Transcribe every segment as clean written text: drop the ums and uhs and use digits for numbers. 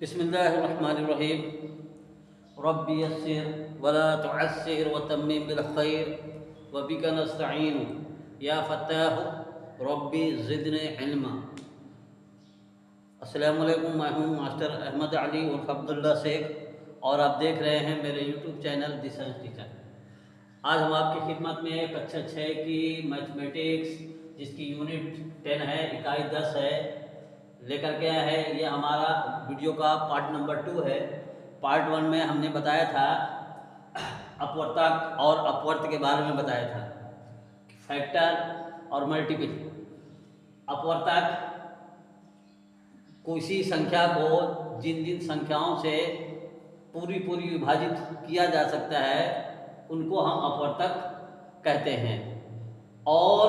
बिस्मिल्लाहिर्रहमानिर्रहीम। रब्बि यस्सिर वला तुअस्सिर वतम्मिम बिल खैर वबिका नस्तईन या फत्ताह रब्बि ज़िदनी इल्मा। अस्सलामु अलैकुम, मैं हूँ मास्टर अहमद अली उर्फ अब्दुल्ला शेख और आप देख रहे हैं मेरे YouTube channel the science teacher. आज हम आपकी खिदमत में कक्षा 6 की मैथमेटिक्स जिसकी यूनिट 10 है, इकाई 10 है, लेकर के आया है। ये हमारा वीडियो का पार्ट नंबर 2 है। पार्ट 1 में हमने बताया था अपवर्तक और अपवर्त के बारे में बताया था, फैक्टर और मल्टीपल। अपवर्तक किसी संख्या को जिन जिन संख्याओं से पूरी विभाजित किया जा सकता है उनको हम अपवर्तक कहते हैं, और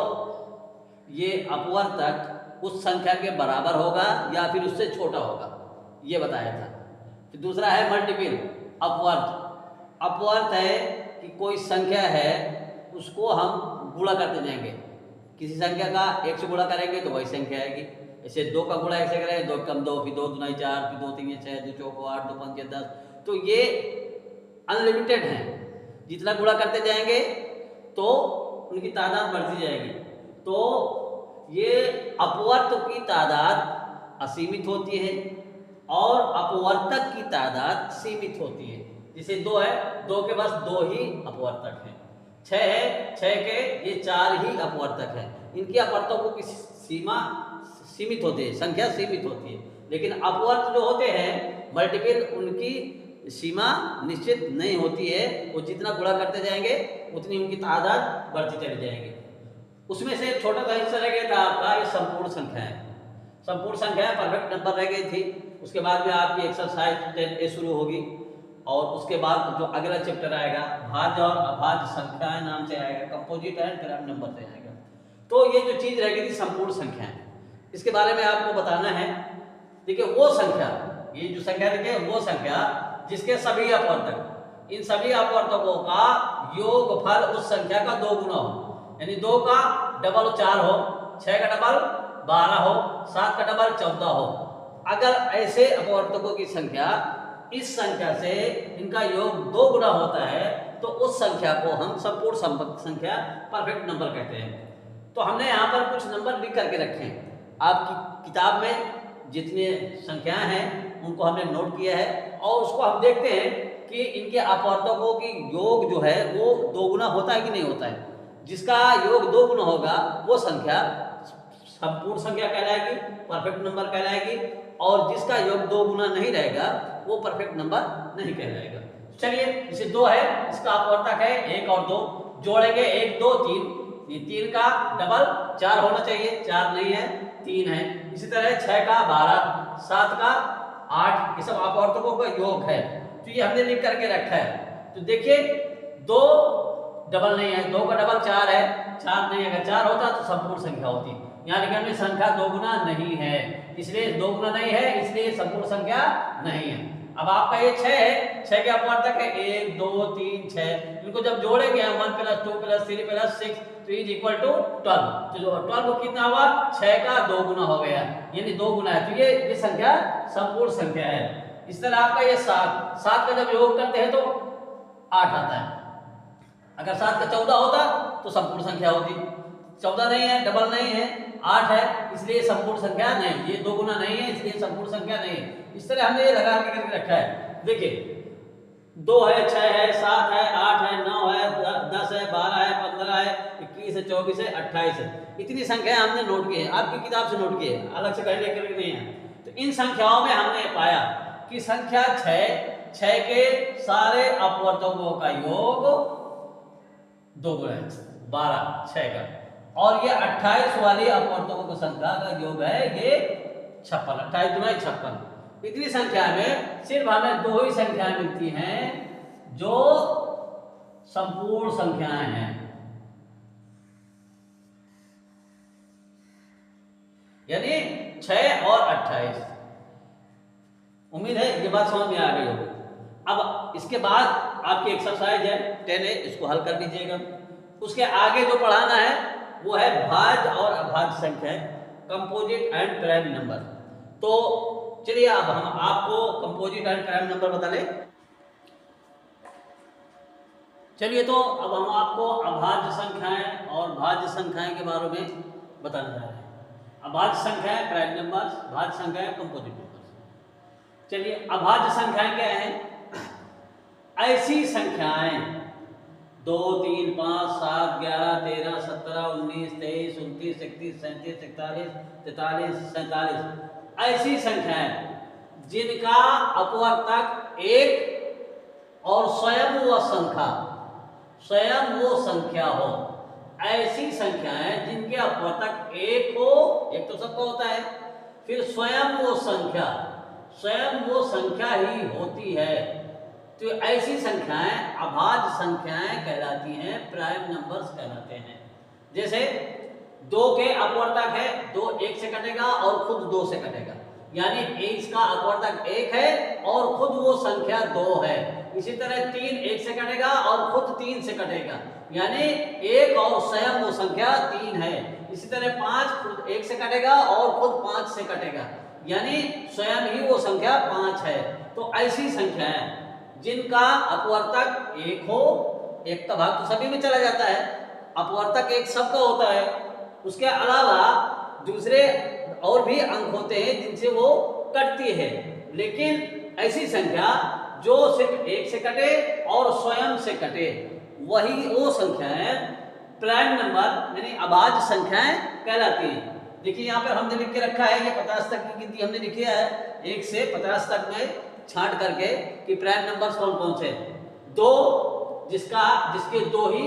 ये अपवर्तक उस संख्या के बराबर होगा या फिर उससे छोटा होगा, ये बताया था। फिर दूसरा है मल्टीपल अपवर्त। अपवर्त है कि कोई संख्या है उसको हम गुणा करते जाएंगे। किसी संख्या का 1 से गुणा करेंगे तो वही संख्या आएगी। ऐसे 2 का गुणा 1 से करेंगे, 2 कम 2, फिर 2 दूना 4, फिर 2 3 6, 2 चौको 8, 2 5 10। तो ये अनलिमिटेड है। जितना गुणा करते जाएंगे तो उनकी तादाद बढ़ती जाएगी। तो ये अपवर्त की तादाद असीमित होती है और अपवर्तक की तादाद सीमित होती है। जैसे 2 है, 2 के पास 2 ही अपवर्तक हैं। 6 है, 6 के ये 4 ही अपवर्तक है। इनकी अपवर्तकों की सीमा सीमित होती है, संख्या सीमित होती है। लेकिन अपवर्त जो होते हैं मल्टीपल, उनकी सीमा निश्चित नहीं होती है। वो जितना गुणा करते जाएंगे उतनी उनकी तादाद बढ़ती चली जाएगी। उसमें से एक छोटा सा हिस्सा रह गया था आपका, ये संपूर्ण संख्या है। संपूर्ण संख्या परफेक्ट नंबर रह गई थी। उसके बाद में आपकी एक्सरसाइज 10A शुरू होगी और उसके बाद जो अगला चैप्टर आएगा भाज्य और अभाज्य संख्याएं नाम से आएगा, कंपोजिट एंड प्राइम नंबर से आएगा। तो ये जो चीज रह गई थी संपूर्ण संख्याएं, इसके बारे में आपको बताना है। देखिए वो संख्या, ये जो संख्या देखिए वो संख्या जिसके सभी अपवर्तक, इन सभी अपवर्तकों का योगफल उस संख्या का 2 गुना हो, यानी 2 का डबल 4 हो, 6 का डबल 12 हो, 7 का डबल 14 हो। अगर ऐसे अपवर्तकों की संख्या इस संख्या से इनका योग 2 गुना होता है तो उस संख्या को हम संपूर्ण संख्या परफेक्ट नंबर कहते हैं। तो हमने यहाँ पर कुछ नंबर लिख करके रखे हैं। आपकी किताब में जितने संख्याएं हैं उनको हमने नोट किया है और उसको हम देखते हैं कि इनके अपवर्तकों की योग जो है वो 2 गुना होता है कि नहीं होता है। जिसका योग 2 गुना होगा वो संख्या संपूर्ण संख्या कहलाएगी, परफेक्ट नंबर कहलाएगी, और जिसका योग 2 गुना नहीं रहेगा वो परफेक्ट नंबर नहीं कहलाएगा। चलिए, जैसे 2 है, इसका अपवर्तक है 1 और 2, जोड़ेंगे 1 2 3, ये 3 का डबल 4 होना चाहिए, 4 नहीं है, 3 है। इसी तरह 6 का 12, 7 का 8, ये सब अपवर्तकों का योग है। तो ये हमने लिख करके रखा है। तो देखिए 2 डबल नहीं है, 2 का डबल 4 है, 4 नहीं है। अगर 4 होता तो संपूर्ण संख्या होती। यहाँ लिखा हमने संख्या 2 गुना नहीं है, इसलिए 2 गुना नहीं है, इसलिए संपूर्ण संख्या नहीं है। अब आपका ये 6 है, 6 के अपवर्तक है 1 2 3 6। इनको जब जोड़ेंगे 1 + 2 + 3 + 6 तो इज इक्वल टू 12। तो जो 12 कितना हुआ, 6 का 2 गुना हो गया, यानी 2 गुना है। तो ये संख्या संपूर्ण संख्या है। इस तरह आपका ये 7 का जब योग करते हैं तो 8 आता है। अगर 7 का 14 होता तो संपूर्ण संख्या होती। 14 नहीं है, डबल नहीं है, 8 है, इसलिए संपूर्ण संख्या नहीं। ये 2 गुना नहीं है, इसलिए संपूर्ण संख्या नहीं है। इस तरह हमने ये लगा के करके रखा है। देखिए 2 है, 6 है, 7 है, 8 है, 9 है, 10 है, 12 है, 15 है, 21 है, 24 है, 28 है। इतनी संख्याएं हमने नोट की है, आपकी किताब से नोट की है, अलग से कहीं लेकर नहीं है। तो इन संख्याओं में हमने पाया कि संख्या 6 के सारे अपवर्तकों का योग 2 गुना है, 12 6 का, और ये 28 वाली अपवर्तकों की संख्या का योग है ये 56, 28 गुना 56। इतनी संख्या में सिर्फ हमें 2 ही संख्याएं मिलती हैं जो संपूर्ण संख्याएं हैं, यानी 6 और 28। उम्मीद है ये बात समझ में आ गई होगी। अब इसके बाद आपकी एक्सरसाइज है 10A, इसको हल कर लीजिएगा। उसके आगे जो पढ़ाना है वो है भाज्य और अभाज्य संख्या, कंपोजिट एंड प्राइम नंबर। तो चलिए अब हम आपको कंपोजिट एंड प्राइम नंबर बता लें। चलिए तो अब हम आपको अभाज्य संख्याएं और भाज्य संख्याएं के बारे में बताने जा रहे हैं। अभाज्य संख्याएं प्राइम नंबर्स, भाज्य संख्याएं कंपोजिट नंबर्स। चलिए अभाज्य संख्याएं क्या हैं? ऐसी संख्याएं 2, 3, 5, 7, 11, 13, 17, 19, 23, 29, 31, 37, 41, 43, 47 ऐसी संख्याएं जिनका अपवर्तक एक और स्वयं वो संख्या हो। ऐसी संख्याएं जिनके अपवर्तक एक हो, एक तो सबका होता है, फिर स्वयं वो संख्या ही होती है, तो ऐसी संख्याएं अभाज्य संख्याएं कहलाती हैं, प्राइम नंबर्स कहलाते हैं। जैसे 2 के अपवर्तक है, 2 1 से कटेगा और खुद 2 से कटेगा, यानी इसका अपवर्तक 1 है और खुद वो संख्या 2 है। इसी तरह 3 1 से कटेगा और खुद 3 से कटेगा, यानी 1 और स्वयं वो संख्या 3 है। इसी तरह 5 खुद 1 से कटेगा और खुद 5 से कटेगा, यानी स्वयं ही वो संख्या 5 है। तो ऐसी संख्याएं जिनका अपवर्तक 1 हो, एक का भाग तो सभी में चला जाता है, अपवर्तक 1 सबका होता है, उसके अलावा दूसरे और भी अंक होते हैं जिनसे वो कटती है, लेकिन ऐसी संख्या जो सिर्फ 1 से कटे और स्वयं से कटे, वही वो संख्याएं प्राइम नंबर यानी अभाज्य संख्याएं कहलाती हैं। देखिए यहाँ पर हमने लिख के रखा है, ये 50 तक की गिनती हमने लिखी है, 1 से 50 तक में छांट करके कि प्राइम नंबर्स कौन कौन से। 2 जिसके 2 ही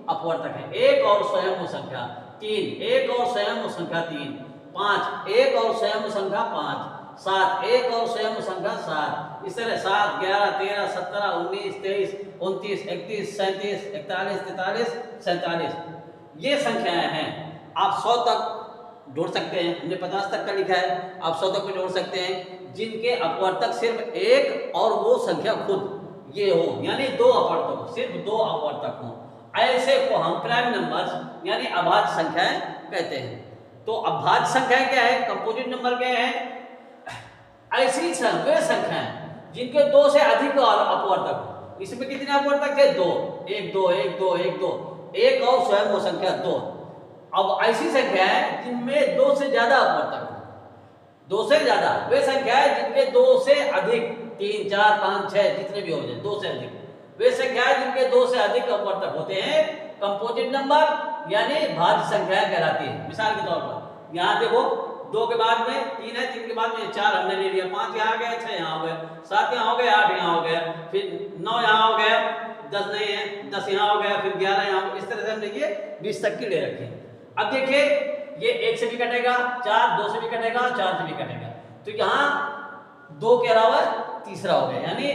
अपवर्तक है, 1 और स्वयं वो संख्या, 3 1 और स्वयं वो संख्या 3, 5 1 और स्वयं वो संख्या 5, 7 1 और स्वयं वो संख्या 7, इस तरह 7 11 13 17 19 23 29 31 37 41 43 47 ये संख्याएं हैं। आप 100 तक जोड़ सकते हैं, हमने 50 तक का लिखा है, आप 100 तक भी जोड़ सकते हैं, जिनके अपवर्तक सिर्फ 1 और वो संख्या खुद ये हो, यानी 2 अपवर्तक हो, सिर्फ 2 अपवर्तक हो, ऐसे को हम प्राइम नंबर्स यानी अभाज्य संख्याएं कहते हैं। तो अभाज्य संख्याएं क्या है, कंपोजिट नंबर क्या है? ऐसी वे संख्याएं जिनके 2 से अधिक अपवर्तक हो। इसमें कितने अपवर्तक थे? 2 1 2 1 2 1 2, 1 और स्वयं वो संख्या 2। अब ऐसी संख्या है जिनमें 2 से ज्यादा अपवर्तक हो, 2 से ज्यादा वे संख्या है जिनके 2 से अधिक 3 4 5 6 जितने भी हो जाए 2 से अधिक वे संख्या है जिनके 2 से अधिक अपवर्तक होते हैं, कंपोजिट नंबर यानी भाज्य संख्याएं कहलाती है। मिसाल के तौर पर यहाँ देखो 2 के बाद में 3 है, 3 के बाद में 4 हमने ले लिया, 5 यहाँ आ गया, 6 यहाँ हो गया, 7 यहाँ हो गया, 8 यहाँ हो गया, फिर 9 यहाँ हो गया, 10 नहीं है, 10 यहाँ हो गया, फिर 11 यहाँ हो गया, इस तरह से हमने ये 20 तक की ले रखी। अब देखिए ये 1 से भी कटेगा, 4 2 से भी कटेगा, 4 से भी कटेगा, तो यहाँ 2 के अलावा तीसरा हो गया, यानी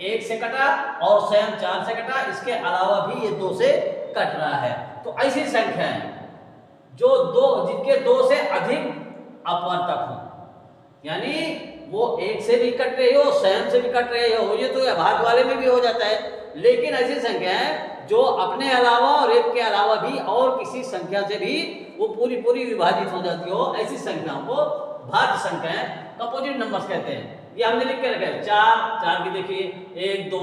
1 से कटा और स्वयं 4 से कटा, इसके अलावा भी ये 2 से कट रहा है। तो ऐसी संख्याएं जो जिनके 2 से अधिक अपवर्तक हो, यानी वो 1 से भी कट रही हो, स्वयं से भी कट रही हो, ये तो भाग वाले में भी हो जाता है, लेकिन ऐसी संख्याएं जो अपने अलावा और 1 के अलावा भी और किसी संख्या से भी वो पूरी विभाजित हो जाती हो, ऐसी संख्याओं को भाज्य संख्याएं कंपोजिट नंबर्स कहते हैं। ये हमने लिख के रखा है, 4 की देखिए 1 2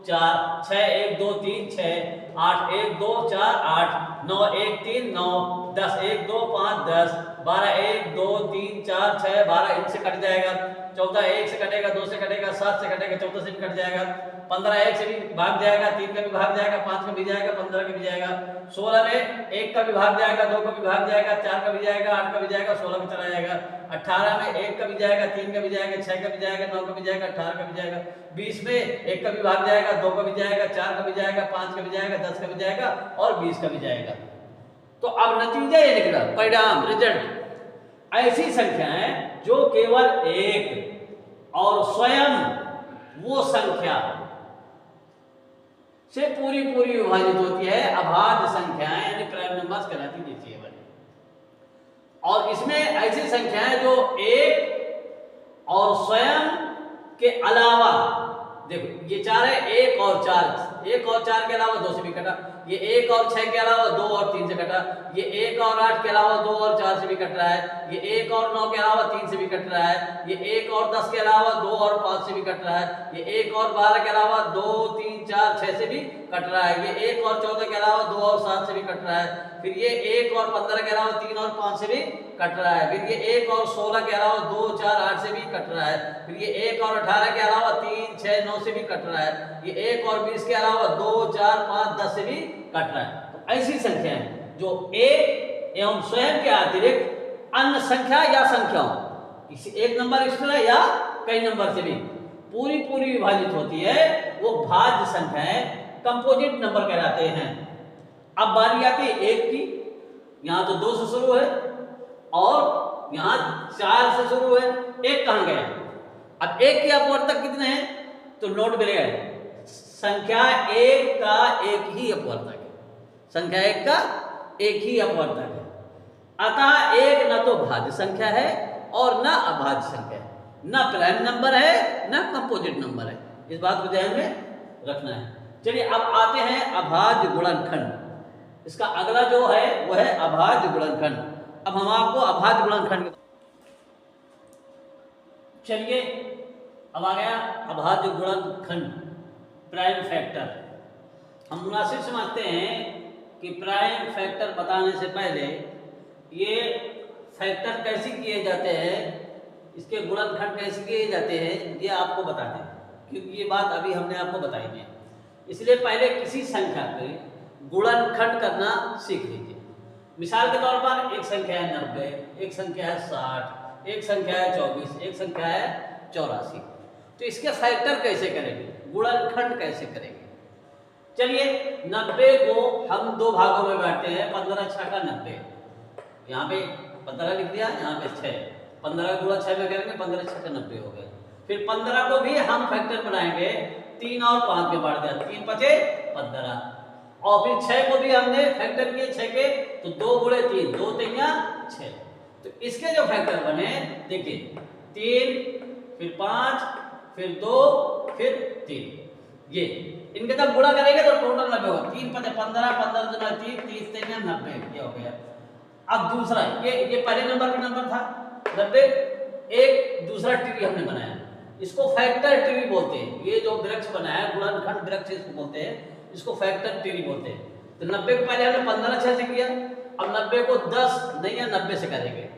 4, 6 1 2 3 6, 8 1 2 4 8, 9 1 3 9, 10 1 2 5 10, 12 1 2 3 4 6 12 इनसे कट जाएगा, 14 1 से कटेगा, 2 से कटेगा, 7 से कटेगा, 14 से भी कट जाएगा, 15 1 से भी भाग जाएगा, 3 का भी भाग जाएगा, 5 का भी जाएगा, 15 का भी जाएगा, 16 में 1 का भी भाग जाएगा, 2 का भी भाग जाएगा, 4 का भी जाएगा, 8 का भी जाएगा, 16 में चला जाएगा, 18 में 1 का भी जाएगा, 3 का भी जाएगा, 6 का भी जाएगा, 9 का भी जाएगा, 18 का भी जाएगा, 20 में 1 का भी भाग जाएगा, 2 का भी जाएगा, 4 का भी जाएगा, 5 का भी जाएगा, 10 का भी जाएगा और 20 का भी जाएगा। तो अब नतीजा ये निकला, परिणाम रिजल्ट, ऐसी संख्याएं जो केवल 1 और स्वयं वो संख्या से पूरी विभाजित होती है, अभाज्य संख्याएं यानी प्राइम नंबर्स कहलाती है। और इसमें ऐसी संख्याएं जो 1 और स्वयं के अलावा, देखो ये 4 है, 1 और 4 के अलावा 2 से भी कटा, ये 1 और 6 के अलावा 2 और 3 से कट रहा है, ये 1 और 8 के अलावा 2 और 4 से भी कट रहा है, ये 1 और 9 के अलावा 3 से भी कट रहा है, ये 1 और 10 के अलावा 2 और 5 से भी कट रहा है, ये 1 और 12 के अलावा 2 3 4 6 से भी कट रहा है, ये 1 और 14 के अलावा 2 और 7 से भी कट रहा है, फिर ये 1 और 15 के अलावा 3 और 5 से भी कट रहा है, फिर ये 1 और 16 के अलावा 2 4 8 से भी कट रहा है, फिर ये 1 और 18 के अलावा 3 6 9 से भी कट रहा है, ये 1 और 20 के अलावा 2 4 5 10 से भी कट रहा है। तो ऐसी संख्याएं जो एक एवं स्वयं के अतिरिक्त अन्य संख्या या संख्याओं किसी एक नंबर एक्स्ट्रा या कई नंबर से भी पूरी पूरी विभाजित होती है, वो भाज्य संख्याएं कंपोजिट नंबर कहलाते हैं। अब बारी आती है एक की, यहाँ तो 2 से शुरू है और यहाँ 4 से शुरू है, एक कहाँ गया? अब एक के अपवर्तक कितने हैं? तो नोट मिलेगा, संख्या एक का एक ही अपवर्तक है, संख्या एक का एक ही अपवर्तक है। अतः एक न तो भाज्य संख्या है और न अभाज्य संख्या है, न प्राइम नंबर है न कंपोजिट नंबर है। इस बात को ध्यान में रखना है। चलिए अब आते हैं अभाज्य गुणनखंड। इसका अगला जो है वो है अभाज्य गुणनखंड। अब हम आपको अभाज्य गुणनखंड, चलिए अब आ गया अभाज्य गुणनखंड, प्राइम फैक्टर। हम मुनासिब समझते हैं कि प्राइम फैक्टर बताने से पहले ये फैक्टर कैसे किए जाते हैं, इसके गुणनखंड कैसे किए जाते हैं, ये आपको बताते हैं, क्योंकि ये बात अभी हमने आपको बताई है। इसलिए पहले किसी संख्या के गुणनखंड करना सीख लीजिए। मिसाल के तौर पर एक संख्या है 90, एक संख्या है 60, एक संख्या है 24, एक संख्या है 84। तो इसके फैक्टर कैसे करेंगे, गुणनखंड कैसे करेंगे? चलिए 90 को हम दो भागों में बांटते हैं, 15 6 का 90। यहाँ पे 15 लिख दिया, यहाँ पे 6, 15 गुणा 6 में करेंगे, 15 6 का 90 हो गए। फिर 15 को भी हम फैक्टर बनाएंगे, 3 और 5 में बांट दिया, 3 5 15। और फिर 6 को भी हमने फैक्टर किए 6 के, तो 2 गुणे 3, 2 3 6। तो इसके जो फैक्टर बने देखिए, 3 फिर 5 फिर 2 फिर 3, ये इनके जब गुणा करेंगे तो टोटल 90 होगा। 3 5 15, 15 दूना 30, 30 3 90, ये हो गया। अब दूसरा ये पहले नंबर का नंबर था 90, एक दूसरा ट्री हमने बनाया, इसको फैक्टर ट्री बोलते हैं। ये जो वृक्ष बनाया है गुणनखंड वृक्ष इसको बोलते हैं, इसको फैक्टर ट्री बोलते हैं। तो 90 को पहले हमने 15 6 से किया, अब 90 को 10 नहीं या 90 से करेंगे।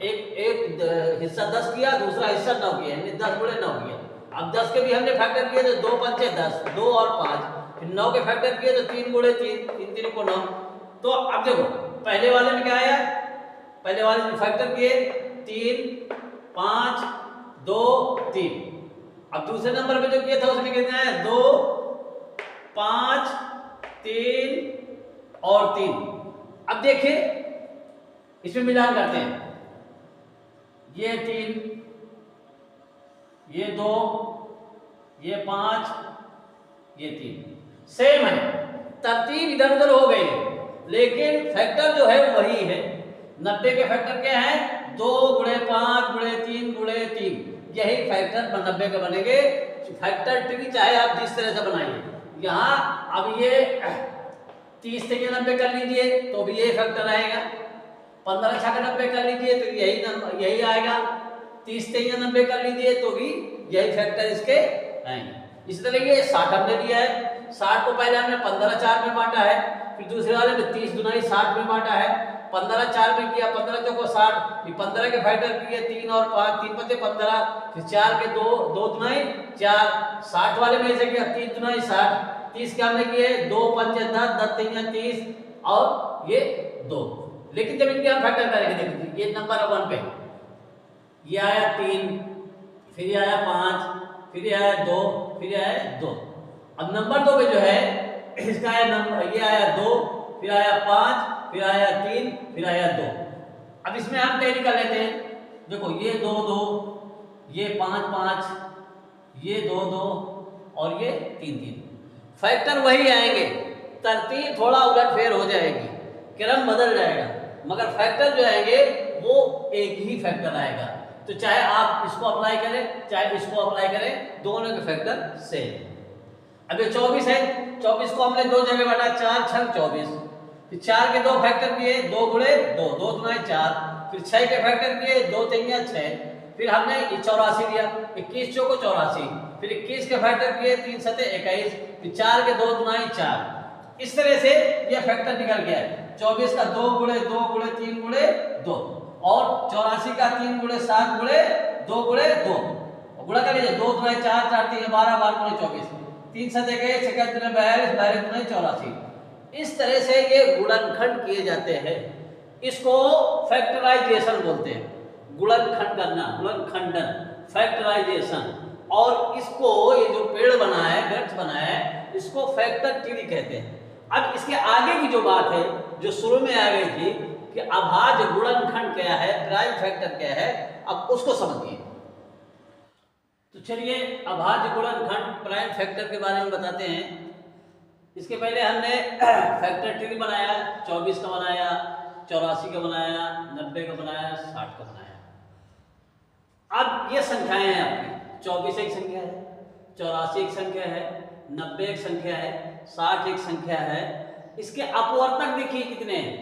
एक हिस्सा 10 किया, दूसरा हिस्सा 9 किया, यानी 10 गुणे 9 किया। अब 10 के भी हमने फैक्टर किए तो 2 5 10, 2 और 5, फिर 9 के फैक्टर किए तो 3 गुणे 3, 3 3 को 9। तो अब देखो पहले वाले में क्या आया, पहले वाले में फैक्टर किए 3 5 2 3। अब दूसरे नंबर पे जो किया था उसमें कितना है, 2 5 3 और 3। अब देखिए इसमें मिलान करते हैं, ये 3 ये 2 ये 5 ये 3 सेम है, तरतीब इधर उधर हो गई है, लेकिन फैक्टर जो है वही है। 90 के फैक्टर क्या है, 2 गुणे 5 गुणे 3 गुणे 3, यही फैक्टर 90 के बनेंगे। फैक्टर ट्री चाहे आप जिस तरह से बनाइए, यहाँ अब ये 30 से 90 कर लीजिए तो भी यही फैक्टर आएगा, 15 6 का 90 कर लीजिए तो यही आएगा, 30 से 90 कर लीजिए तो भी यही फैक्टर इसके आएंगे। इस तरह ये 60 हमने लिया है, 60 को पहले हमने 15 4 में बांटा है, फिर दूसरे वाले में 30 दुनाई 60 में बांटा है, 15 4 में किया, 15 चौको 60, फिर 15 के फैक्टर किए 3 और 5, 3 5 15, फिर 4 के 2 2 दुनाई 4, 60 वाले में ऐसे किया 3 दुनाई 60, 30 के हमने किए 2 5 10, 10 3 30 और ये 2। लेकिन जब इनके हम फैक्टर करेंगे देखिए, ये नंबर 1 पे ये आया 3, फिर ये आया 5, फिर ये आया 2, फिर ये आया 2। अब नंबर 2 पे जो है इसका आया नंबर, ये आया 2, फिर आया 5, फिर आया 3, फिर आया 2। अब इसमें हम टैली कर लेते हैं, देखो ये 2 2, ये 5 5, ये 2 2 और ये 3 3। फैक्टर वही आएंगे, तरतीब थोड़ा उलटफेर हो जाएगी, क्रम बदल जाएगा, मगर फैक्टर जो आएंगे वो एक ही फैक्टर आएगा। तो चाहे आप इसको अप्लाई करें चाहे इसको अप्लाई करें, दोनों के फैक्टर सेम। अब ये 24 है, 24 को हमने दो जगह बांटा, 4 छंग 24, फिर 4 के दो फैक्टर किए, 2 गुणे 2, 2 दुनाई 4, फिर 6 के फैक्टर किए, 2 तिया 6, फिर हमने 84 लिया, 21 चौको 84, फिर 21 के फैक्टर किए, 3 सते 21, फिर 4 के 2 दुनाई 4। इस तरह से ये फैक्टर निकल गया है। 24 का 2 गुणे 2 गुणे 3 गुणे 2 और 84 का 3 गुणे 7 गुणे 2 गुणे 2, गुणा कर लीजिए, 2 दुनाई 4, 4 3 12, 12 गुणे 24, 3 सते 21, 21 दुने 42, 22 दुने 84। इस तरह से ये गुणनखंड किए जाते हैं। इसको फैक्टराइजेशन बोलते हैं, गुणनखंड करना, गुणनखंडन, फैक्टराइजेशन। और इसको ये जो पेड़ बना है, वृक्ष बना है, इसको फैक्टर ट्री कहते हैं। अब इसके आगे की जो बात है, जो शुरू में आ गई थी कि अभाज्य गुणनखंड क्या है, प्राइम फैक्टर क्या है, अब उसको समझिए। तो चलिए अभाज्य गुणनखंड प्राइम फैक्टर के बारे में बताते हैं। इसके पहले हमने फैक्टर ट्री बनाया, 24 का बनाया, 84 का बनाया, 90 का बनाया, 60 का बनाया। अब ये संख्याएं हैं आपकी, 24 एक संख्या है, 84 एक संख्या है, 90 एक संख्या है, 60 एक संख्या है। इसके अपवर्तक देखिए कितने हैं।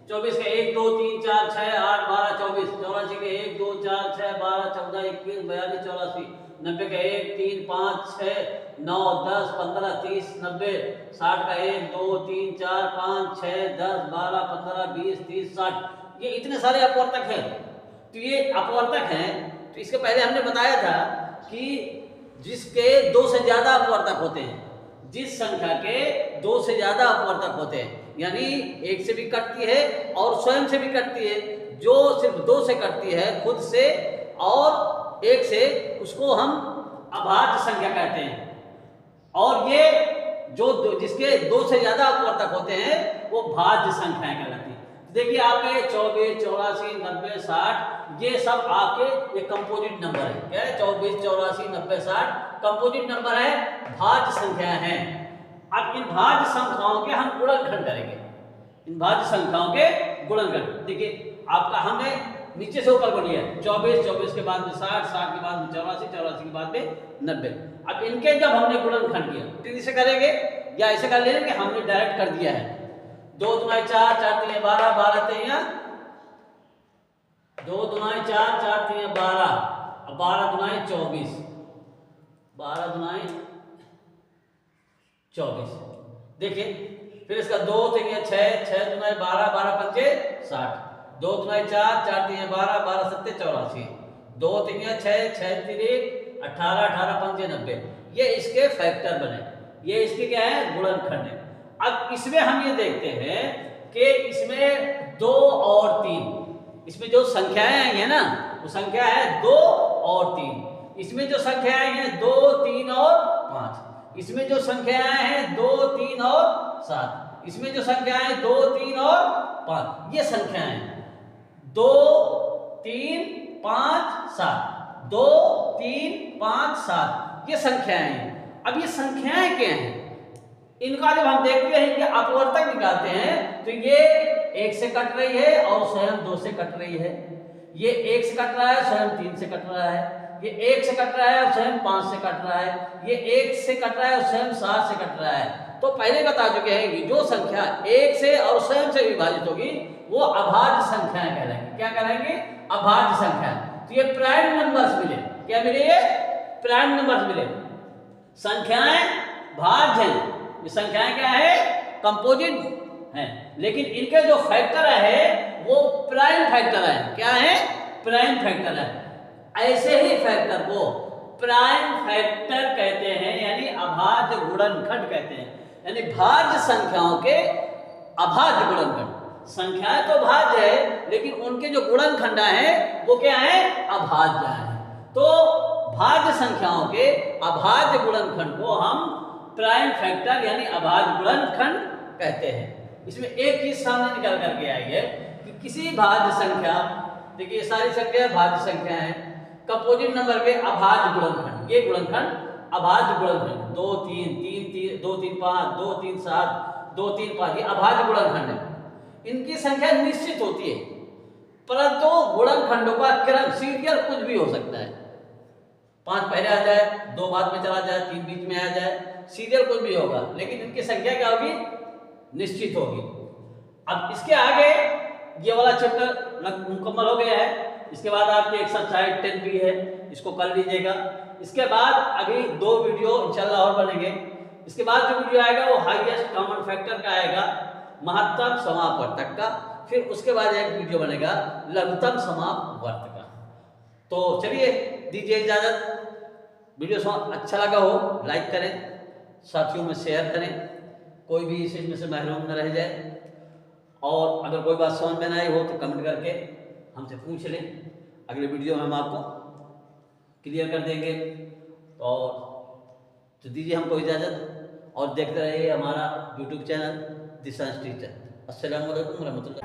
24 के 1 2 3 4 6 8 12 24, 84 के 1 2 4 6 12 14 21 42 84, 90 का 1 3 5 6 9 10 15 30 90, 60 का 1 2 3 4 5 6 10 12 15 20 30 60। ये इतने सारे अपवर्तक हैं। तो ये अपवर्तक हैं। तो इसके पहले हमने बताया था कि जिसके 2 से ज्यादा अपवर्तक होते हैं, जिस संख्या के 2 से ज्यादा अपवर्तक होते हैं, यानी 1 से भी कटती है और स्वयं से भी कटती है, जो सिर्फ 2 से कटती है खुद से और 1 से, उसको हम अभाज्य संख्या कहते हैं। और ये जो जिसके 2 से ज्यादा अपवर्तक होते हैं वो भाज्य संख्याएं कहलाती हैं। देखिए आपके 24 84 90 60 ये सब आपके ये कंपोजिट नंबर है। क्या है? 24 84 90 60 कंपोजिट नंबर है, भाज्य संख्याएं हैं। अब इन भाज्य संख्याओं के हम गुणनखंड करेंगे। इन भाज्य संख्याओं के गुणनखंड देखिए आपका हमने नीचे से ऊपर को लिया, 24 24 के बाद में 60 60 के बाद में 84 84 के बाद में 90। अब इनके जब हमने गुणनखंड किया तो इसे करेंगे या ऐसे कर लेंगे, हमने डायरेक्ट कर दिया है। 2 दुनाई 4 4 3 12 12 3 2 दुनाई 4 4 3 12 और 12 दुनाई 24, 12 दुनाई 24। देखिए फिर इसका 2 3 6 6 दुनाई 12 12 पंचे 60, 2 दुनाई 4 4 3 12 12 सत्ते 84, 2 3 6 6 3 18 18 पंचे 90। ये इसके फैक्टर बने, ये इसके क्या है? गुणनखंड है। अब इसमें हम ये देखते हैं कि इसमें 2 और 3, इसमें जो संख्याएं आई है ना वो संख्या है 2 और 3। इसमें जो संख्याएं आई हैं 2 3 और 5, इसमें जो संख्याएं हैं 2 3 और 7, इसमें जो संख्याएं 2 3 और 5, ये संख्याएं 2 3 5 7, 2 3 5 7 ये संख्याएं हैं। अब ये संख्याएं क्या हैं? इनका जब हम देखते हैं कि अपवर्तक निकालते हैं तो ये 1 से कट रही है और स्वयं 2 से कट रही है, ये 1 से कट रहा है स्वयं 3 से कट रहा है, ये 1 से कट रहा है और स्वयं 5 से कट रहा है, ये 1 से कट रहा है और स्वयं 7 से कट रहा है। तो पहले बता चुके हैं कि जो संख्या 1 से और स्वयं से विभाजित होगी वो अभाज्य संख्याएं कहलाएंगी। क्या कहलाएंगी? अभाज्य संख्या। तो ये प्राइम नंबर्स मिले। क्या मिले? ये प्राइम नंबर्स मिले। संख्याएं भाज्य हैं, ये संख्याएं क्या है? कंपोजिट हैं, लेकिन इनके जो फैक्टर है वो प्राइम फैक्टर है। क्या है? प्राइम फैक्टर है। ऐसे ही फैक्टर को प्राइम फैक्टर कहते हैं, यानी अभाज्य गुणनखंड कहते हैं, यानी भाज्य संख्याओं के अभाज्य गुणनखंड। संख्याएं तो भाज्य है लेकिन उनके जो गुणनखंड है वो क्या है? अभाज्य है। तो भाज्य संख्याओं के अभाज्य गुणनखंड को हम प्राइम फैक्टर यानी अभाज्य गुणनखंड कहते हैं। इसमें एक चीज सामने निकल करके आई है कि किसी भाज्य संख्या, देखिए सारी संख्या भाज्य संख्या है, कंपोजिट नंबर के अभाज्य गुणनखंड, ये गुणनखंड अभाज्य गुणनखंड 2 3 3 3 2 3 5 2 3 7 2 3 5 ये अभाज्य गुणनखंड है। इनकी संख्या निश्चित होती है परंतु गुणनखंडों का क्रम सीरियल कुछ भी हो सकता है। 5 पहले आ जाए, 2 बाद में चला जाए, 3 बीच में आ जाए, सीरियल कुछ भी होगा, लेकिन इनकी संख्या क्या होगी? निश्चित होगी। अब इसके आगे ये वाला चैप्टर मुकम्मल हो गया है। इसके बाद आपके एक्सरसाइज 10 भी है, इसको कर लीजिएगा। इसके बाद अभी 2 वीडियो इंशाल्लाह और बनेंगे। इसके बाद जो वीडियो आएगा वो हाईएस्ट कॉमन फैक्टर का आएगा, महत्तम समापवर्तक का। फिर उसके बाद एक वीडियो बनेगा लघुत्तम समापवर्तक का। तो चलिए दीजिए इजाजत। वीडियो अच्छा लगा हो लाइक करें, साथियों में शेयर करें, कोई भी इस चीज में से महरूम न रह जाए। और अगर कोई बात समझ में ना आई हो तो कमेंट करके हमसे पूछ लें, अगले वीडियो में हम आपको क्लियर कर देंगे। और तो दीजिए हमको इजाज़त और देखते रहिए हमारा YouTube channel the science teacher. अस्सलाम वालेकुम रहमतुल्लाह।